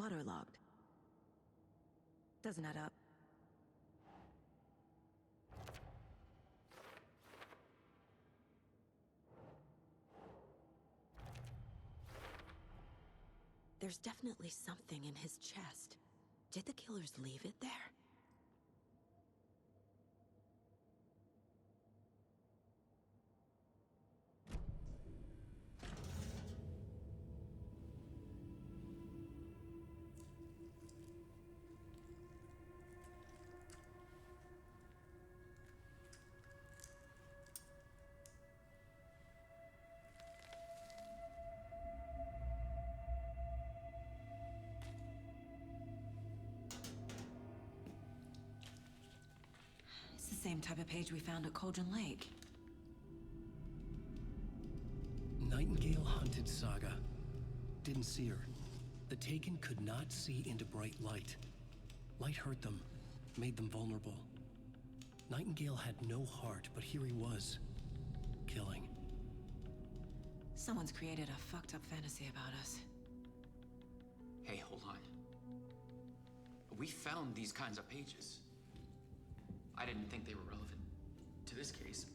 waterlogged. Doesn't add up. There's definitely something in his chest. Did the killers leave it there? Same type of page we found at Cauldron Lake. Nightingale hunted Saga. Didn't see her. The Taken could not see into bright light. Light hurt them, made them vulnerable. Nightingale had no heart, but here he was, killing. Someone's created a fucked up fantasy about us. Hey, hold on. We found these kinds of pages. I didn't think they were relevant to this case.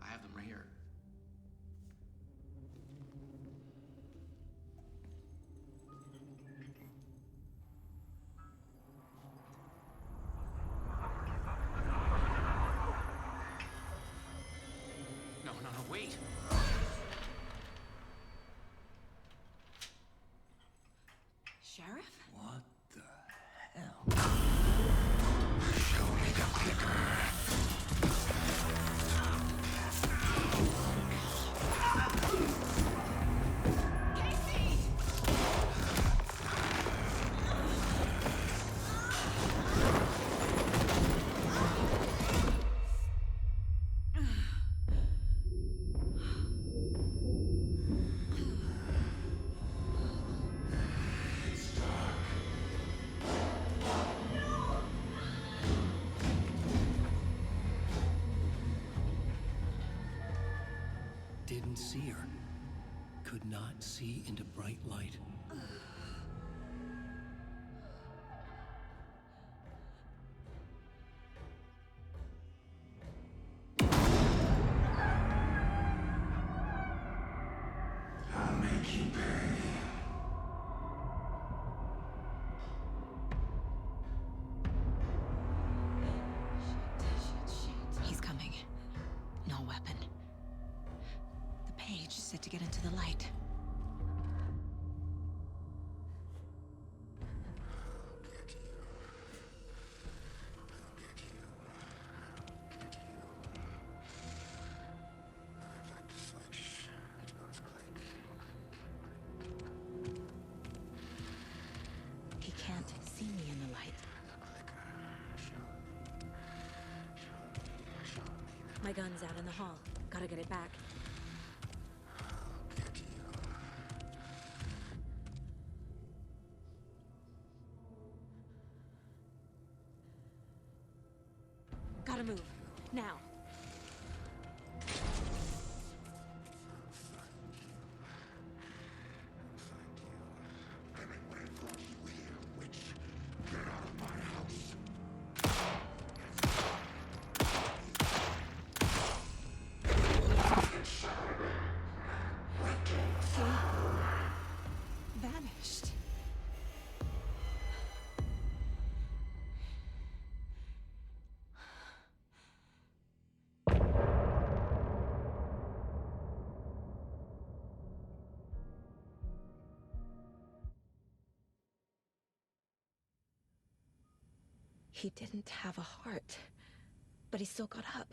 I have them right here. No, wait! Sheriff? What the hell? Show me the clicker. Didn't see her. Could not see into bright light. I'll make you pay. Shit. He's coming. No weapon. The page said to get into the light. He can't see me in the light. My gun's out in the hall. Gotta get it back. Gotta move. Now. Vanished. He didn't have a heart, but he still got up.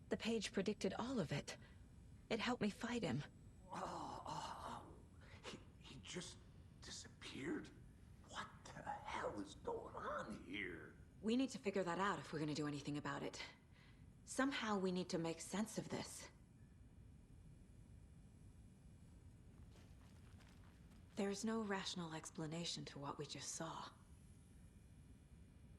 The page predicted all of it. It helped me fight him. He just disappeared? What the hell is going on here? We need to figure that out if we're gonna do anything about it. Somehow we need to make sense of this. There's no rational explanation to what we just saw.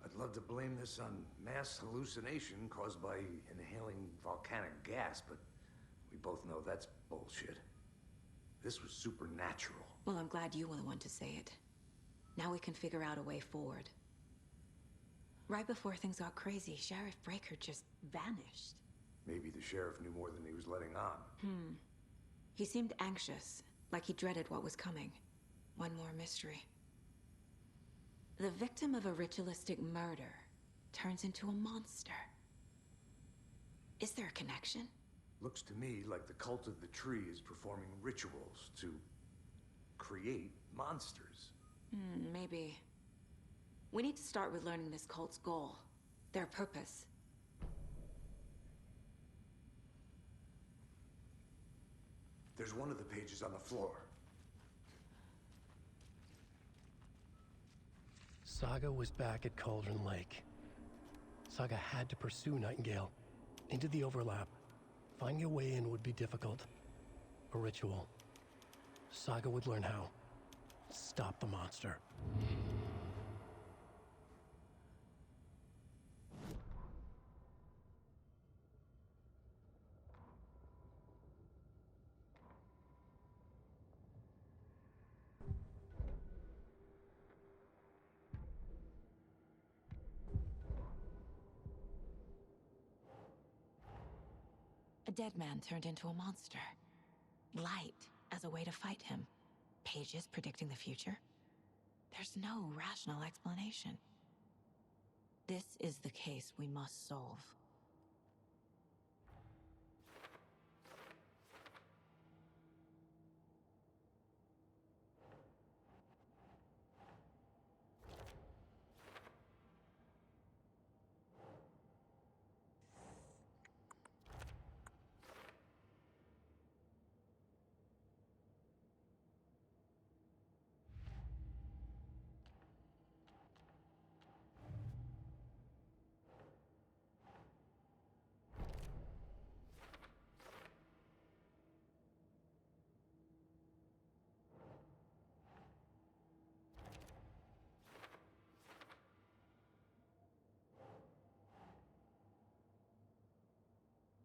I'd love to blame this on mass hallucination caused by inhaling volcanic gas, but we both know that's bullshit. This was supernatural. Well, I'm glad you were the one to say it. Now we can figure out a way forward. Right before things got crazy, Sheriff Breaker just vanished. Maybe the sheriff knew more than he was letting on. He seemed anxious, like he dreaded what was coming. One more mystery. The victim of a ritualistic murder turns into a monster. Is there a connection? Looks to me like the cult of the tree is performing rituals to create monsters. Maybe. We need to start with learning this cult's goal, their purpose. There's one of the pages on the floor. Saga was back at Cauldron Lake. Saga had to pursue Nightingale into the overlap. Finding a way in would be difficult. A ritual. Saga would learn how. Stop the monster. A dead man turned into a monster. Light as a way to fight him. Pages predicting the future. There's no rational explanation. This is the case we must solve.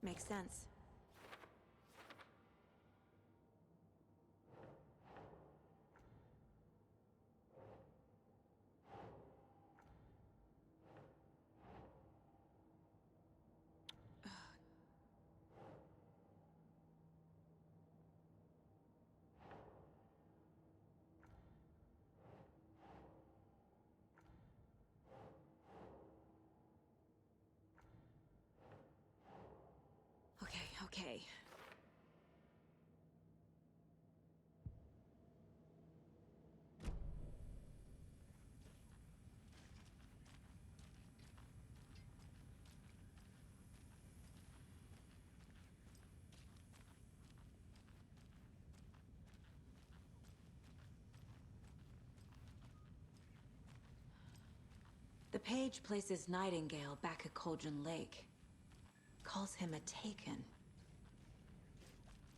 Makes sense. Okay. The page places Nightingale back at Cauldron Lake. Calls him a Taken.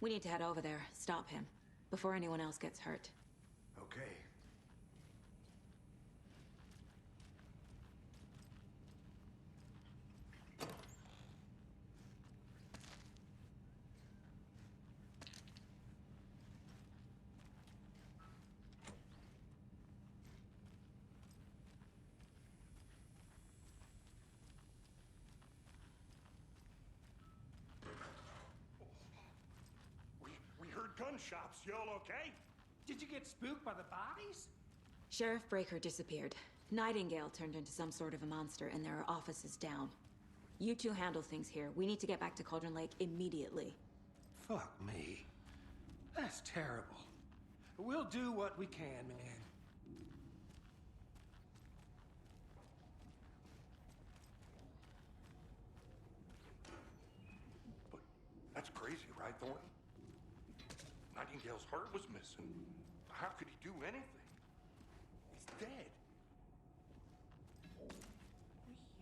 We need to head over there, stop him, before anyone else gets hurt. Okay. We heard gunshots. Y'all okay? Did you get spooked by the bodies? Sheriff Breaker disappeared. Nightingale turned into some sort of a monster, and there are offices down. You two handle things here. We need to get back to Cauldron Lake immediately. Fuck me. That's terrible. We'll do what we can, man. But that's crazy, right, Thornton? Nightingale's heart was missing. How could he do anything? He's dead.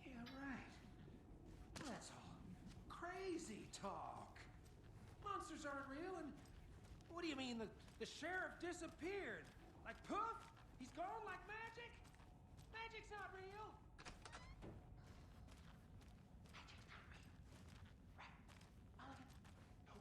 Yeah, right. That's all crazy talk. Monsters aren't real, and what do you mean the sheriff disappeared? Like poof? He's gone like magic? Magic's not real. Magic's not real. Right. Oliver, go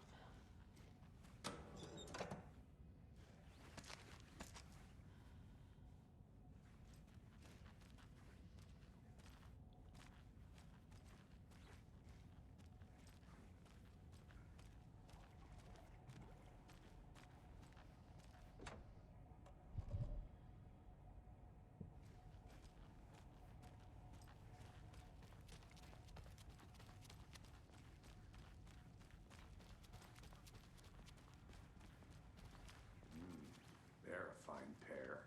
fine pair.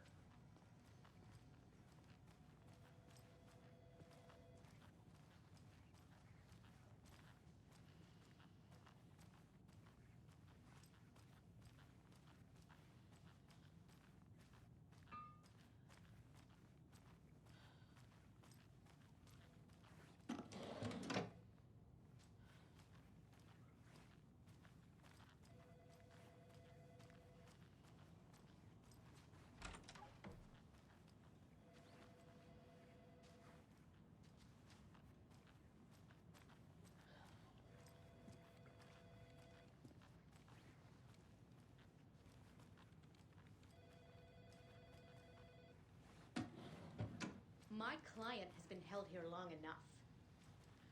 My client has been held here long enough.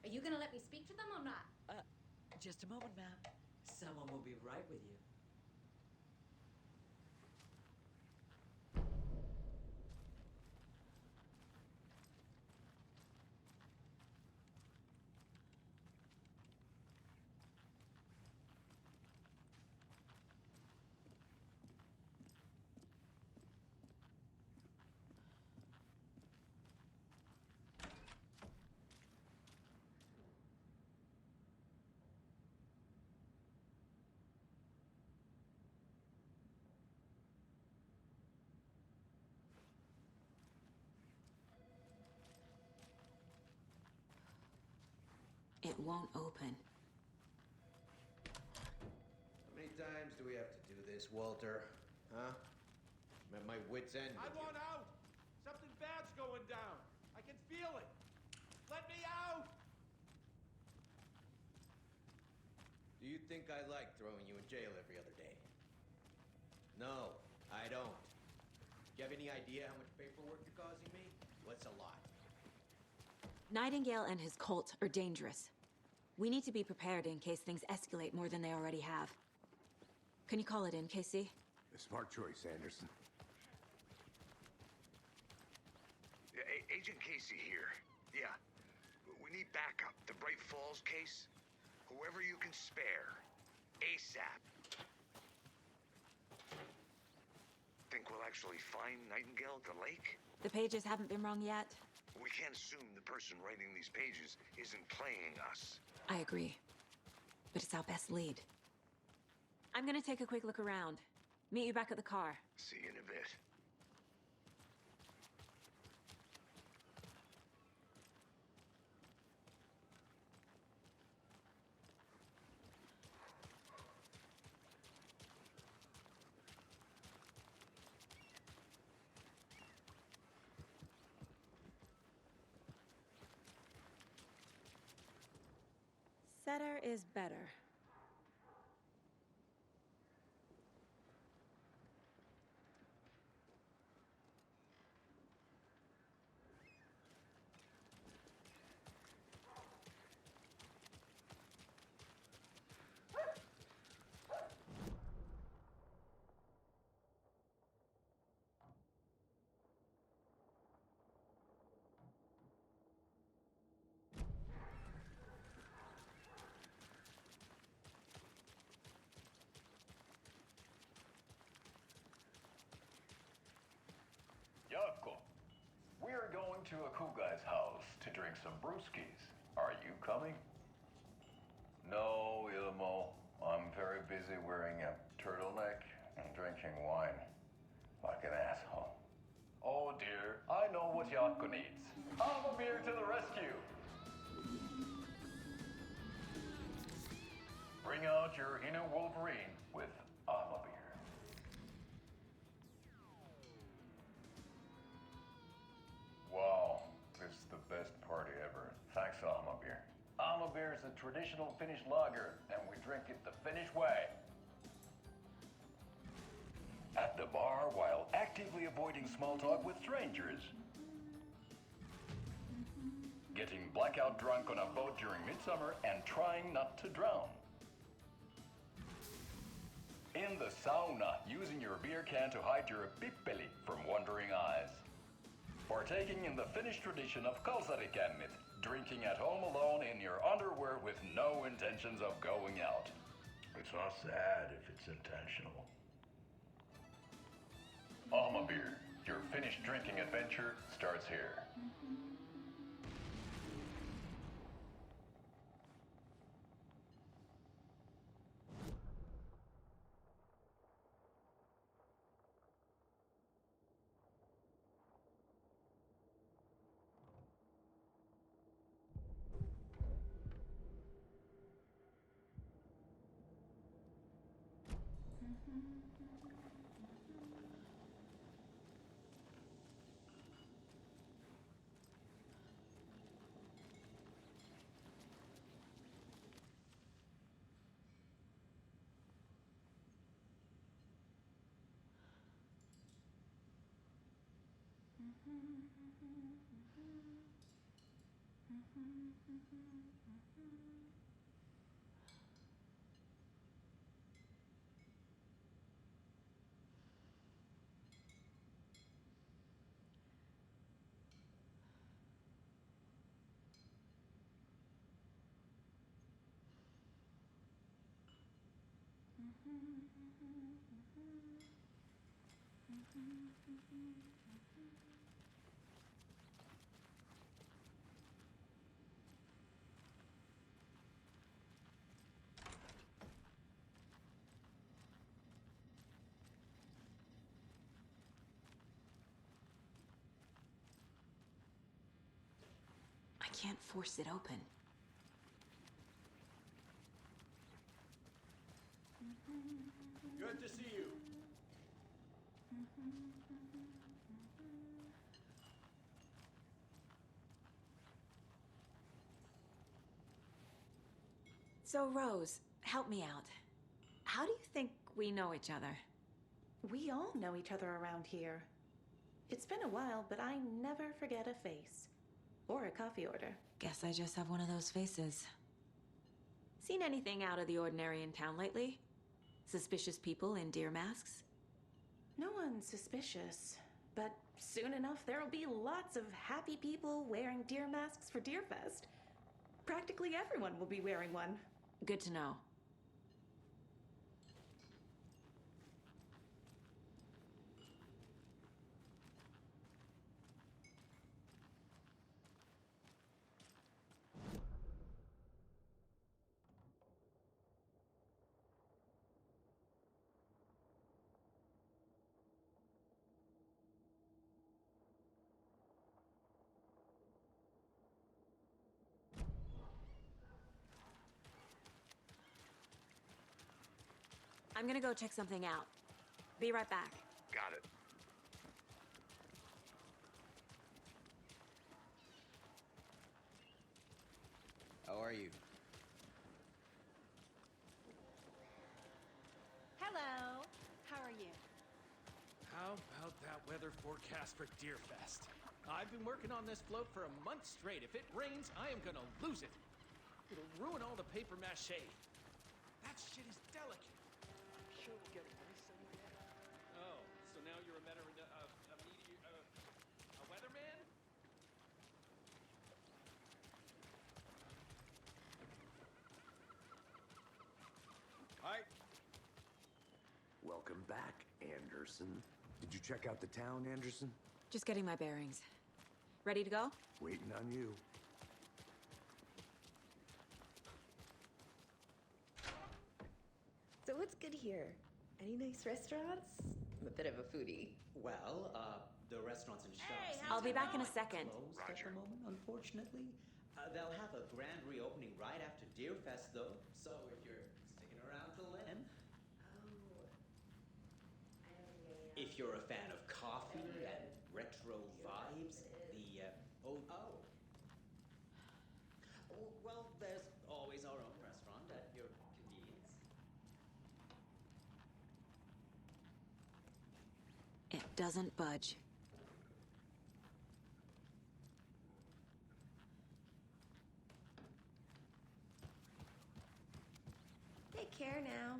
Are you gonna let me speak to them or not? Just a moment, ma'am. Someone will be right with you. It won't open. How many times do we have to do this, Walter? Huh? I'm at my wit's end. I want out! Something bad's going down. I can feel it. Let me out! Do you think I like throwing you in jail every other day? No, I don't. Do you have any idea how much paperwork you're causing me? What's a lot? Nightingale and his cult are dangerous. We need to be prepared in case things escalate more than they already have. Can you call it in, Casey? A smart choice, Anderson. Yeah, Agent Casey here. Yeah. We need backup. The Bright Falls case. Whoever you can spare. ASAP. Think we'll actually find Nightingale at the lake? The pages haven't been wrong yet. We can't assume the person writing these pages isn't playing us. I agree. But it's our best lead. I'm gonna take a quick look around. Meet you back at the car. See you in a bit. Setter is better. Yavko, we're going to a cool guy's house to drink some brewskis. Are you coming? No, Ilmo. I'm very busy wearing a turtleneck and drinking wine. Like an asshole. Oh dear, I know what Yavko needs. I'm a beer to the rescue. Bring out your inner Wolverine with I'm a beer. Wow, this is the best party ever. Thanks, Alma Beer. Alma Beer is a traditional Finnish lager, and we drink it the Finnish way. At the bar while actively avoiding small talk with strangers. Getting blackout drunk on a boat during midsummer and trying not to drown. In the sauna, using your beer can to hide your pippeli from wondering eyes. Partaking in the Finnish tradition of kalsarikännit, drinking at home alone in your underwear with no intentions of going out. It's not sad if it's intentional. Your finished drinking adventure starts here. I can't force it open. Good to see you. So, Rose, help me out. How do you think we know each other? We all know each other around here. It's been a while, but I never forget a face. Or a coffee order. Guess I just have one of those faces. Seen anything out of the ordinary in town lately? Suspicious people in deer masks? No one's suspicious. But soon enough, there'll be lots of happy people wearing deer masks for Deerfest. Practically everyone will be wearing one. Good to know. I'm gonna go check something out. Be right back. Got it. How are you? Hello. How are you? How about that weather forecast for Deerfest? I've been working on this float for a month straight. If it rains, I am gonna lose it. It'll ruin all the paper mache. That shit is delicate. I'm sure we'll get a nice sunny day. Oh, so now you're a weatherman? Hi. Welcome back, Anderson. Did you check out the town, Anderson? Just getting my bearings. Ready to go? Waiting on you. So what's good here? Any nice restaurants? I'm a bit of a foodie. Well, the restaurants and shops. I'll be back in a second. Closed at the moment, unfortunately. They'll have a grand reopening right after Deerfest, though. So if you're sticking around till then. If you're a fan of coffee and retro vibes, well, there's always our own restaurant at your convenience. It doesn't budge. Take care now.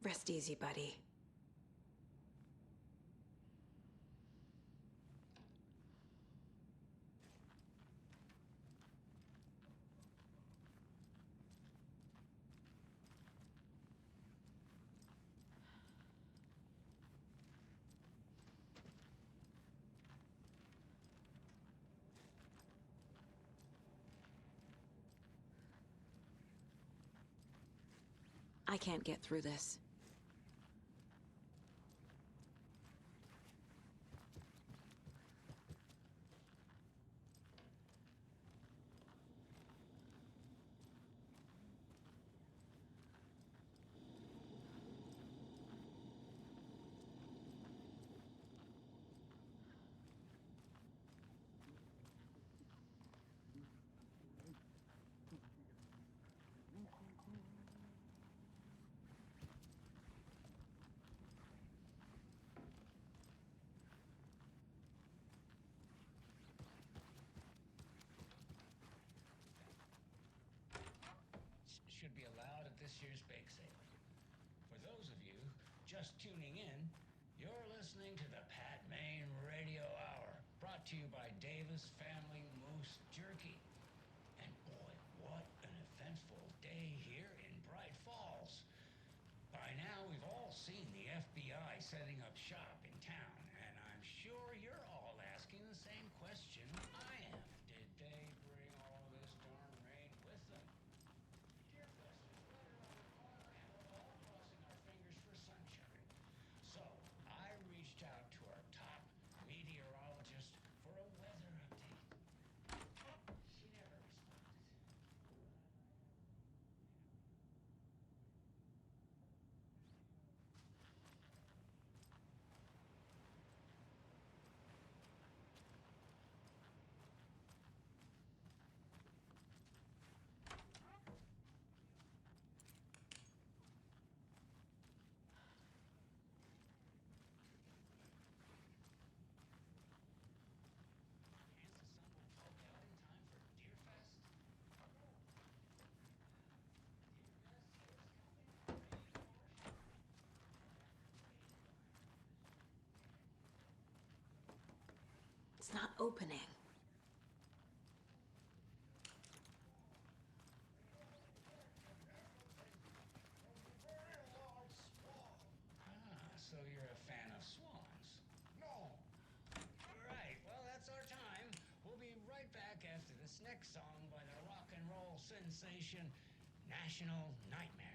Rest easy, buddy. I can't get through this. Should be allowed at this year's bake sale. For those of you just tuning in, you're listening to the Pat Maine Radio Hour, brought to you by Davis Family Moose Jerky. And boy, what an eventful day here in Bright Falls. By now, we've all seen the FBI setting up shop in town, and I'm sure you're all asking the same question I am. Did they bring all this darn rain with them? Deerfest is right around the corner, and we're all crossing our fingers for sunshine. So, I reached out to our top meteorologist for a weather update. She never responded. It's not opening. So you're a fan of swans? No. All right, well, that's our time. We'll be right back after this next song by the rock and roll sensation, National Nightmare.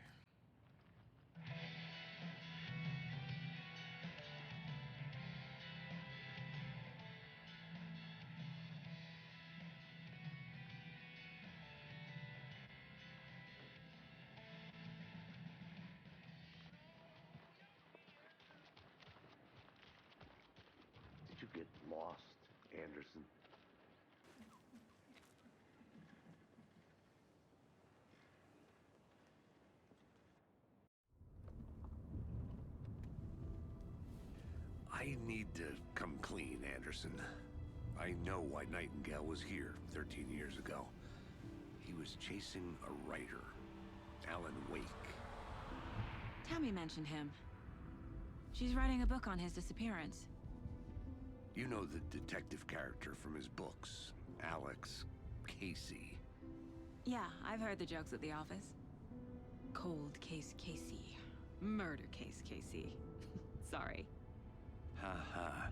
Did you get lost, Anderson? I need to come clean, Anderson. I know why Nightingale was here 13 years ago. He was chasing a writer, Alan Wake. Tammy mentioned him. She's writing a book on his disappearance. You know the detective character from his books, Alex Casey. Yeah, I've heard the jokes at the office. Cold case Casey. Murder case Casey. Sorry. Ha.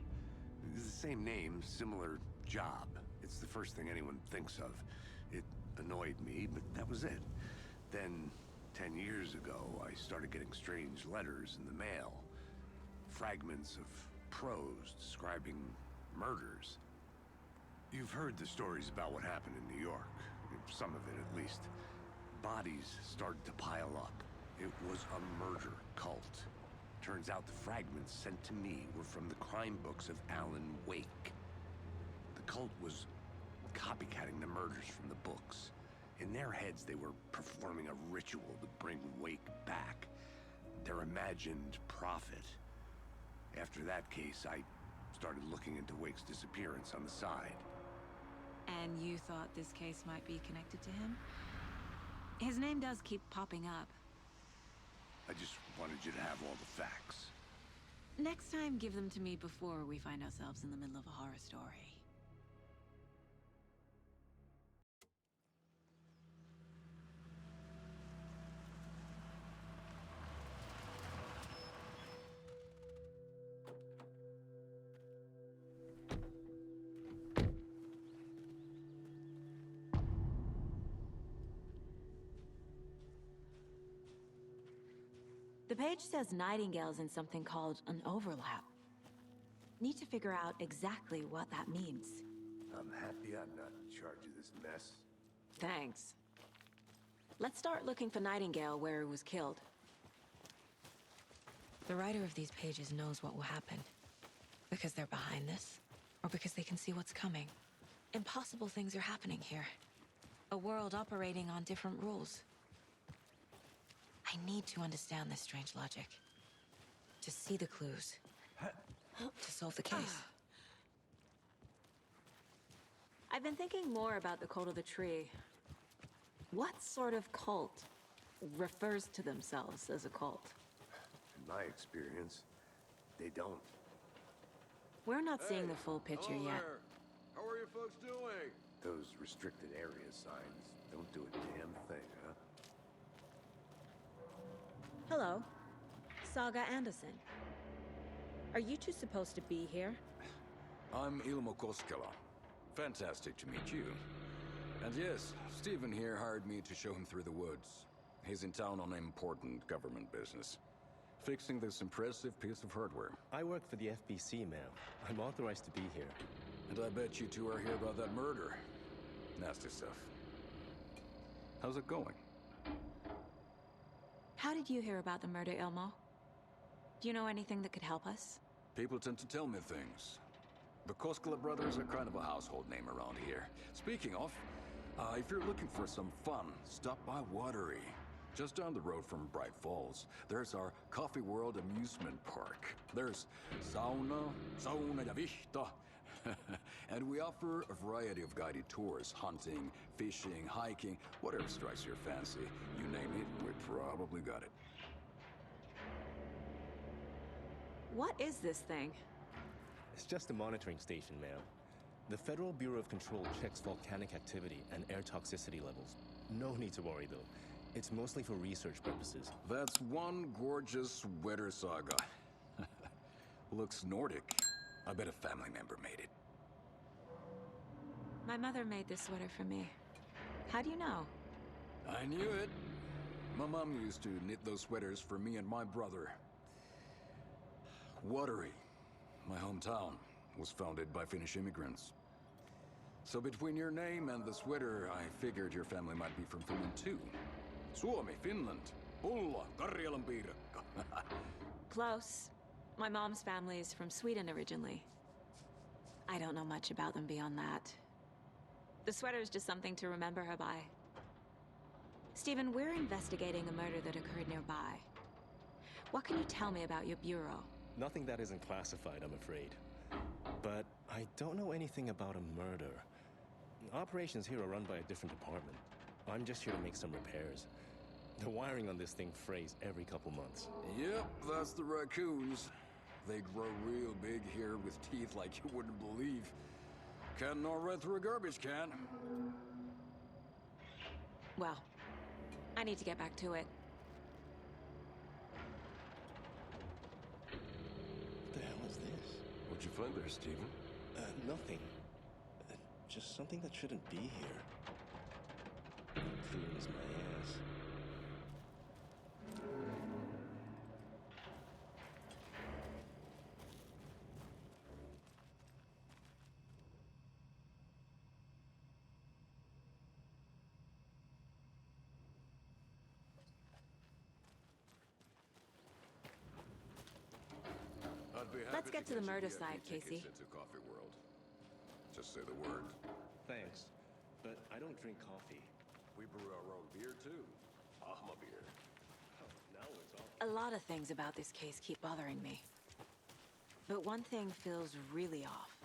It's the same name, similar job. It's the first thing anyone thinks of. It annoyed me, but that was it. Then, 10 years ago, I started getting strange letters in the mail. Fragments of prose describing murders. You've heard the stories about what happened in New York. Some of it, at least. Bodies started to pile up. It was a murder cult. Turns out the fragments sent to me were from the crime books of Alan Wake. The cult was copycatting the murders from the books. In their heads, they were performing a ritual to bring Wake back. Their imagined prophet. After that case, I started looking into Wake's disappearance on the side. And you thought this case might be connected to him? His name does keep popping up. I just wanted you to have all the facts. Next time, give them to me before we find ourselves in the middle of a horror story. The page says Nightingale's in something called an overlap. Need to figure out exactly what that means. I'm happy I'm not in charge of this mess. Thanks. Let's start looking for Nightingale where he was killed. The writer of these pages knows what will happen. Because they're behind this, or because they can see what's coming. Impossible things are happening here. A world operating on different rules. I need to understand this strange logic. To see the clues. To solve the case. I've been thinking more about the cult of the tree. What sort of cult refers to themselves as a cult? In my experience, they don't. We're not seeing the full picture yet. There. How are you folks doing? Those restricted area signs don't do a damn thing, huh? Hello. Saga Anderson. Are you two supposed to be here? I'm Ilmo Koskela. Fantastic to meet you. And yes, Stephen here hired me to show him through the woods. He's in town on important government business. Fixing this impressive piece of hardware. I work for the FBC, ma'am. I'm authorized to be here. And I bet you two are here about that murder. Nasty stuff. How's it going? How did you hear about the murder, Ilmo? Do you know anything that could help us? People tend to tell me things. The Koskela brothers are kind of a household name around here. Speaking of, if you're looking for some fun, stop by Watery. Just down the road from Bright Falls, there's our Coffee World amusement park. There's sauna ja vihta. And we offer a variety of guided tours, hunting, fishing, hiking, whatever strikes your fancy. You name it, we probably got it. What is this thing? It's just a monitoring station, ma'am. The Federal Bureau of Control checks volcanic activity and air toxicity levels. No need to worry, though. It's mostly for research purposes. That's one gorgeous sweater, Saga. Looks Nordic. I bet a family member made it. My mother made this sweater for me. How do you know? I knew it. My mom used to knit those sweaters for me and my brother. Watery, my hometown, was founded by Finnish immigrants. So between your name and the sweater, I figured your family might be from Finland too. Suomi, Finland, Pulla, Karjalan piirakka. Close. My mom's family is from Sweden originally. I don't know much about them beyond that. The sweater is just something to remember her by. Stephen, we're investigating a murder that occurred nearby. What can you tell me about your bureau? Nothing that isn't classified, I'm afraid. But I don't know anything about a murder. Operations here are run by a different department. I'm just here to make some repairs. The wiring on this thing frays every couple months. Yep, that's the raccoons. They grow real big here with teeth like you wouldn't believe. Can't gnaw right through a garbage can. Well, I need to get back to it. What the hell is this? What'd you find there, Stephen? Nothing. Just something that shouldn't be here. Clear as my ass. Let's get to the murder site, Casey. Into Coffee World. Just say the word. Thanks, but I don't drink coffee. We brew our own beer, too. Ahma beer. Oh, now it's all... A lot of things about this case keep bothering me. But one thing feels really off.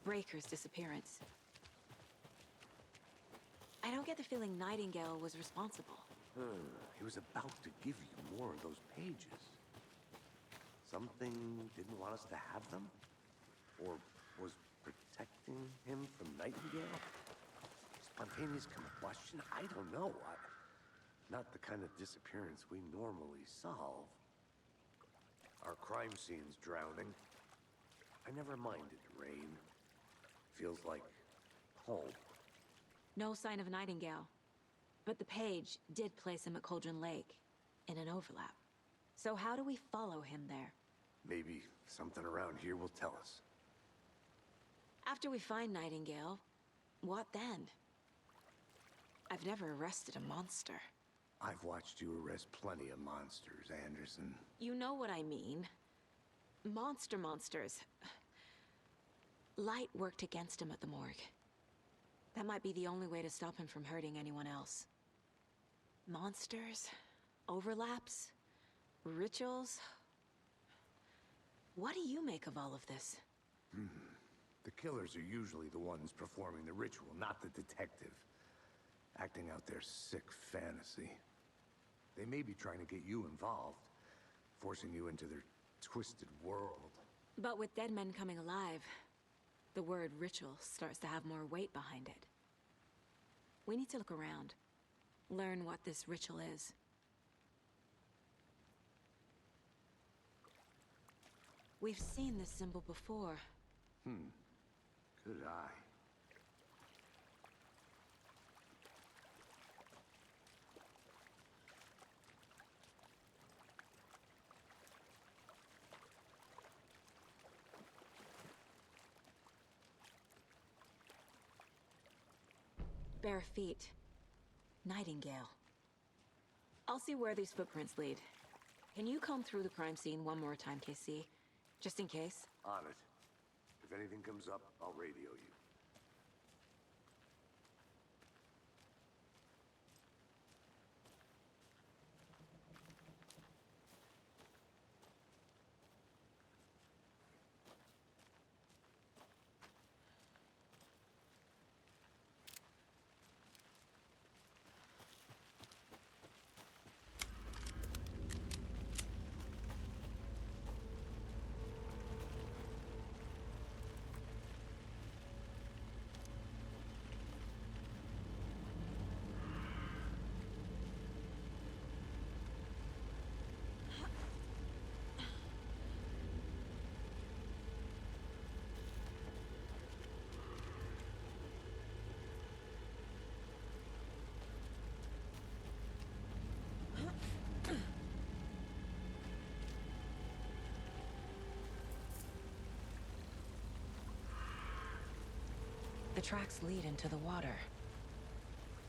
Breaker's disappearance. I don't get the feeling Nightingale was responsible. He was about to give you more of those pages. Something didn't want us to have them? Or was protecting him from Nightingale? Spontaneous combustion? I don't know. Not the kind of disappearance we normally solve. Our crime scene's drowning. I never minded rain. Feels like home. No sign of Nightingale. But the page did place him at Cauldron Lake, in an overlap. So how do we follow him there? Maybe something around here will tell us. After we find Nightingale, what then? I've never arrested a monster. I've watched you arrest plenty of monsters, Anderson. You know what I mean. Monsters. Light worked against him at the morgue. That might be the only way to stop him from hurting anyone else. Monsters? Overlaps? Rituals? What do you make of all of this? The killers are usually the ones performing the ritual, not the detective. Acting out their sick fantasy. They may be trying to get you involved, forcing you into their twisted world. But with dead men coming alive, the word ritual starts to have more weight behind it. We need to look around, learn what this ritual is. We've seen this symbol before. Good eye. Bare feet. Nightingale. I'll see where these footprints lead. Can you comb through the crime scene one more time, KC? Just in case? On it. If anything comes up, I'll radio you. The tracks lead into the water.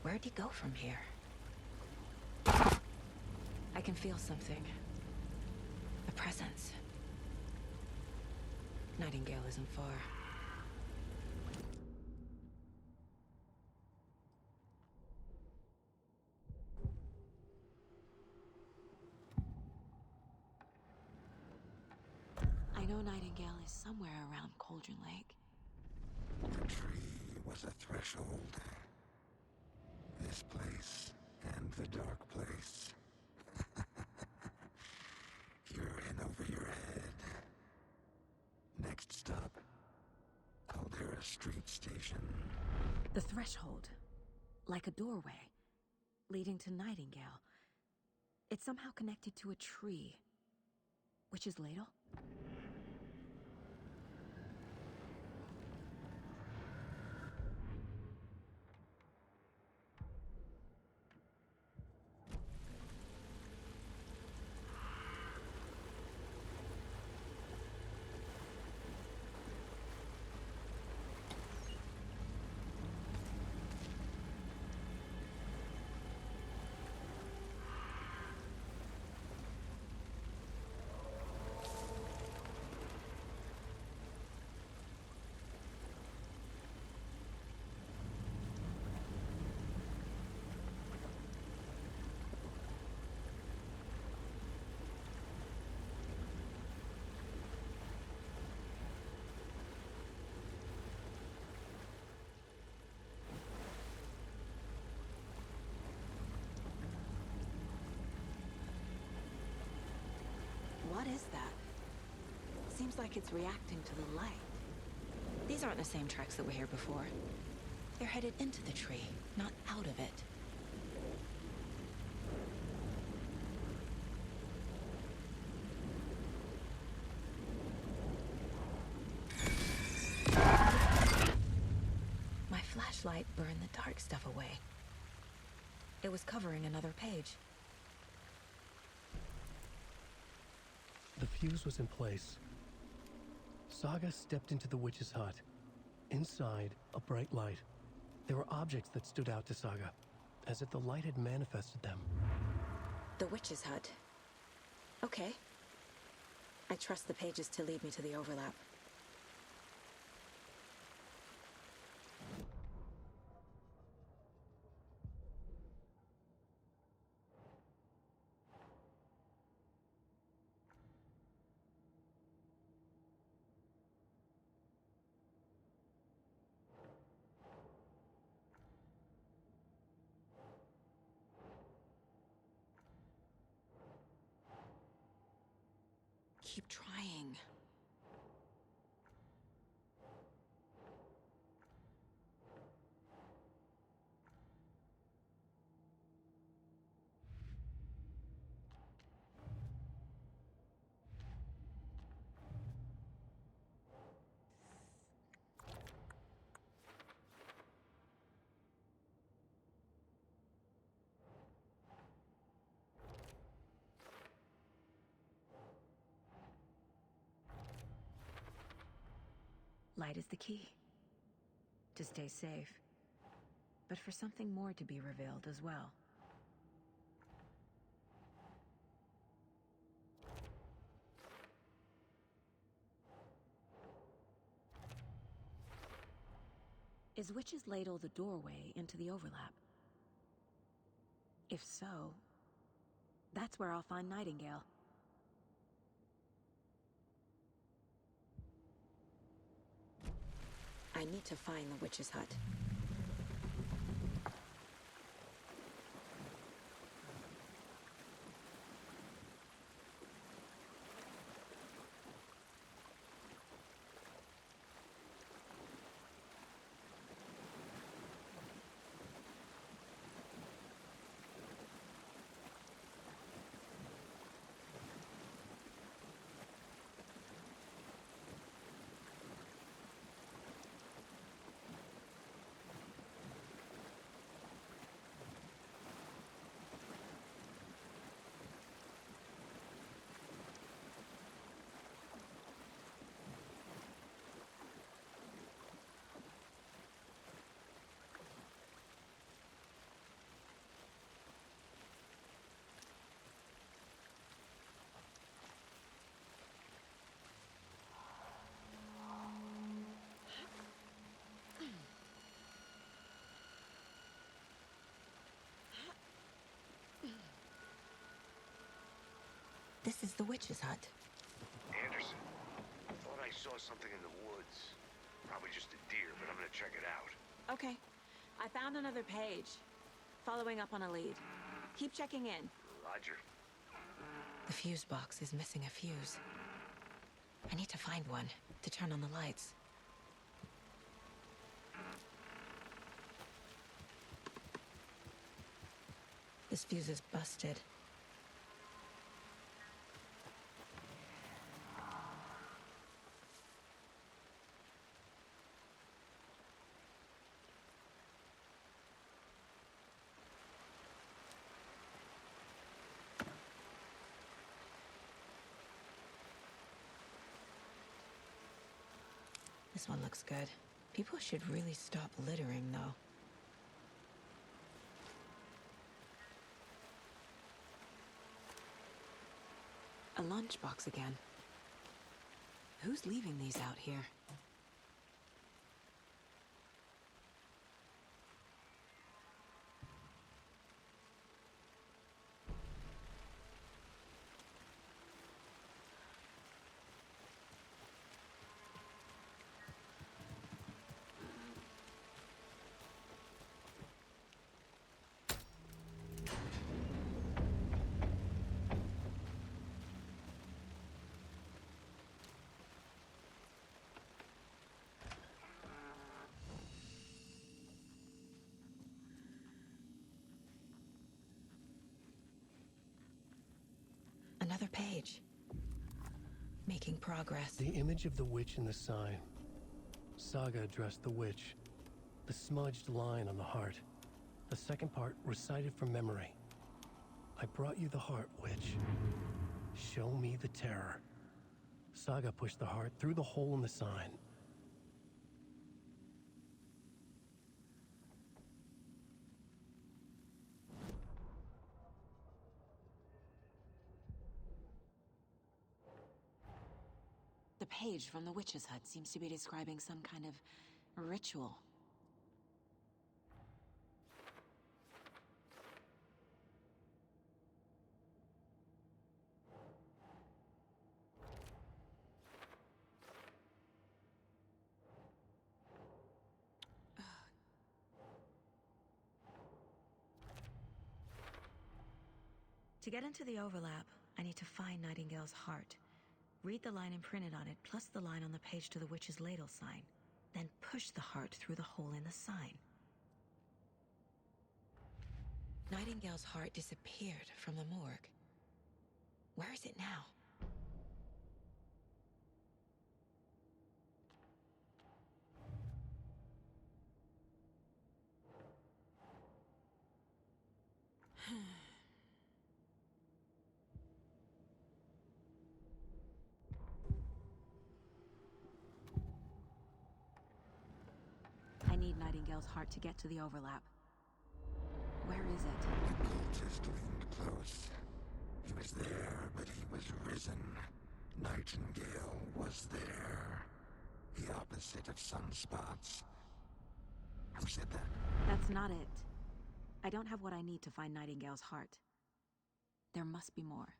Where'd he go from here? I can feel something. A presence. Nightingale isn't far. I know Nightingale is somewhere around Cauldron Lake. The tree was a threshold. This place and the dark place. You're in over your head. Next stop, Caldera Street Station. The threshold. Like a doorway. Leading to Nightingale. It's somehow connected to a tree. Witch's Ladle? What is that? Seems like it's reacting to the light. These aren't the same tracks that were here before. They're headed into the tree, not out of it. My flashlight burned the dark stuff away. It was covering another page. fuse was in place. Saga stepped into the witch's hut. Inside, a bright light. There were objects that stood out to Saga, as if the light had manifested them. The witch's hut. Okay. I trust the pages to lead me to the overlap. Keep trying. Light is the key. To stay safe. But for something more to be revealed as well. Is Witch's Ladle the doorway into the overlap? If so, that's where I'll find Nightingale. I need to find the witch's hut. This is the witch's hut. Anderson, thought I saw something in the woods. Probably just a deer, but I'm gonna check it out. Okay. I found another page. Following up on a lead. Keep checking in. Roger. The fuse box is missing a fuse. I need to find one to turn on the lights. This fuse is busted. This one looks good. People should really stop littering, though. A lunchbox again. Who's leaving these out here? Another page. Making progress. The image of the witch in the sign. Saga addressed the witch. The smudged line on the heart. The second part recited from memory. I brought you the heart, witch. Show me the terror. Saga pushed the heart through the hole in the sign. The page from the witch's hut seems to be describing some kind of ritual. To get into the overlap, I need to find Nightingale's heart. Read the line imprinted on it, plus the line on the page to the witch's ladle sign. Then push the heart through the hole in the sign. Nightingale's heart disappeared from the morgue. Where is it now? I need Nightingale's heart to get to the overlap. Where is it? The cultist leaned close. He was there, but he was risen. Nightingale was there. The opposite of sunspots. Who said that? That's not it. I don't have what I need to find Nightingale's heart. There must be more.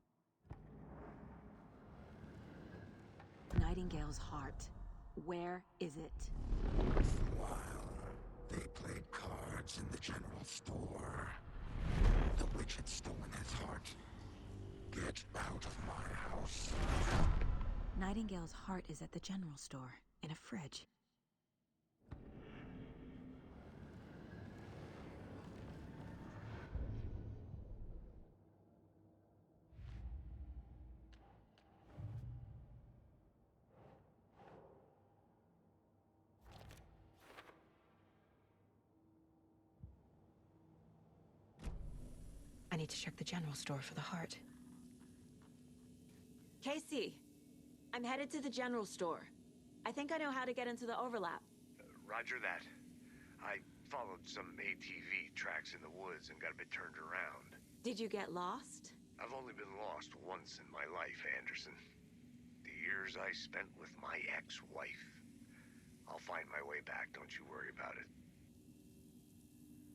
Nightingale's heart. Where is it? For a while, they played cards in the general store. The witch had stolen his heart. Get out of my house. Nightingale's heart is at the general store, in a fridge. I need to check the general store for the heart. Casey, I'm headed to the general store. I think I know how to get into the overlap. Roger that. I followed some ATV tracks in the woods and got a bit turned around. Did you get lost? I've only been lost once in my life, Anderson. The years I spent with my ex-wife. I'll find my way back, don't you worry about it.